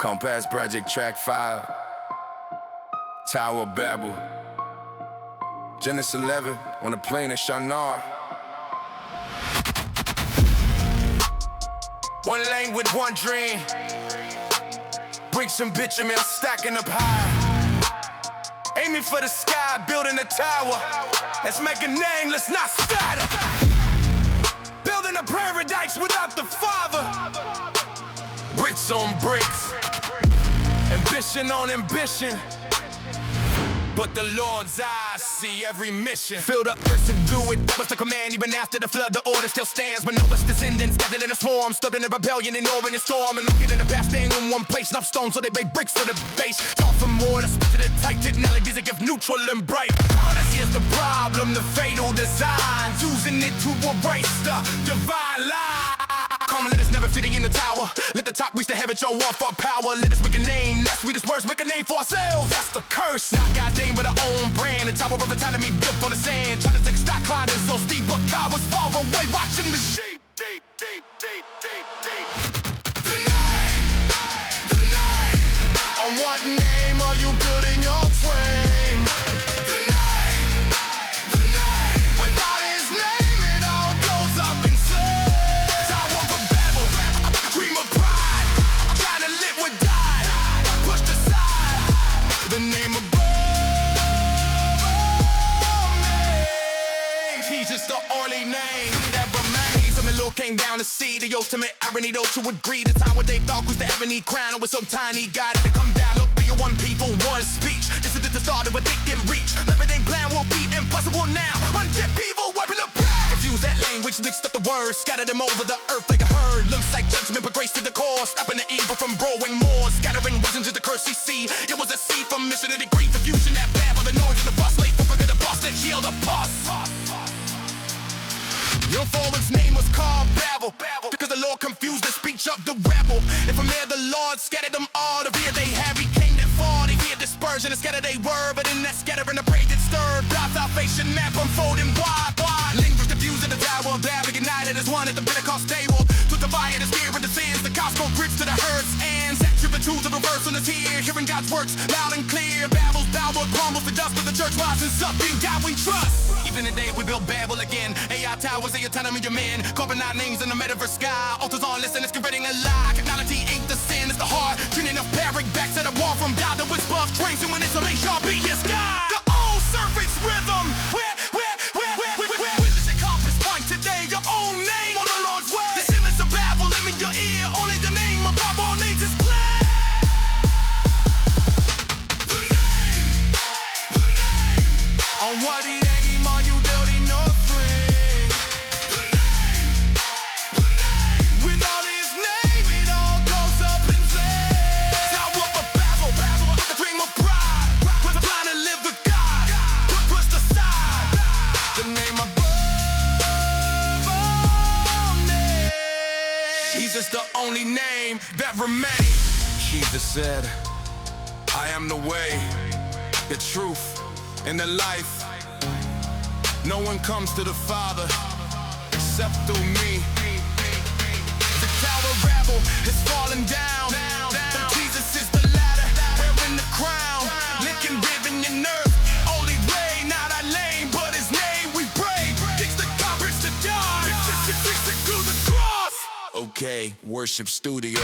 Compass Project Track.05, Tower of Babel, Genesis 11 on the plane in Shinar. One lane with one dream, bricks and bitumen stacking up high, aiming for the sky, building a tower. Let's make a name, let's not stutter. Building a paradise without the Father. Bricks on bricks, ambition on ambition, but the Lord's eyes see every mission. Filled up first to do it, that was the command. Even after the flood, the order still stands. But Noah's descendants gathered in a swarm, stood in a rebellion, ignoring the storm, and looking in the past, staying in one place. Enough stones so they made bricks for the base. Taught for more, to spit to the tight technologies that give neutral and bright. Honest, here's the problem, the fatal design, using it to erase the divine lie. Come, let us never fitting in the tower. Let the top reach the heaven, show off our power. Let us make a name, that's sweetest words, make a name for ourselves. That's the curse, not God name but our own brand. The Tower of autonomy built on the sand. Trying to take stock, climbing so steep, but God was far away, watching the sheep. Tonight, on what name are you building your frame? Without his name, it all goes up in flames. Tower of Babel, dream of pride, trying to live with die, pushed aside the name of just the only name that remains. From the Lord came down to see the ultimate irony, those who agree. The time what they thought was the ebony crown, it was so tiny, God had to come down. Look for your one people, one speech. This is the start of what they can reach. Everything plan will be impossible now. Undead people wiping the past. Confuse that language, mixed up the words, scattered them over the earth like a herd. Looks like judgment, but grace to the core, stopping the evil from growing more. Scattering wasn't just the curse we see. It was a seed from mission to degree, confusion that babble, the noise of the bus, late for forget the boss that healed the pus. Your forward's name was called Babel, because the Lord confused the speech of the rebel. And from there the Lord scattered them all. The fear they had became their fall. They feared dispersion and scattered they were, but in that scattering the praise it stirred. God's salvation map unfolding wide. Language confused in the Tower of Babel, united as one at the Pentecost table. Took the fire, the spirit, the sins, the gospel bridge to the hurts, and set the truth of the verse on the tear. Hearing God's works loud and clear. Babel's bow but crumbles the dust, but the church rises up in God we trust. Even today we build Babel again. AI towers, the autonomy of men. Carving our names in the Metaverse sky. Altars on, listen, it's converting a lie. Technology ain't the sin, it's the heart. Tuning up parrot back to the wall from God. The whisper of trains and when it's a sharp beat, yes, God. The old surface rhythm. Where does it compass point today? Your own name on the Lord's way. The silence of Babel, let me your ear. Only the name above all names is play. On what he name are you building your frame? Without his name, it all goes up in flames. Tower of Babel, the dream of pride. We're trying to live with God, pushed aside the name above all names. Jesus the only name that remains. Jesus said, I am the way, the truth, and the life. No one comes to the Father except through me. The Tower of Babel is falling down. But Jesus is the ladder, wearing the crown, licking ribbon and earth. Only way, not our lane, but his name we pray. Fix the garbage to die, fix it through the cross. Okay, worship studio.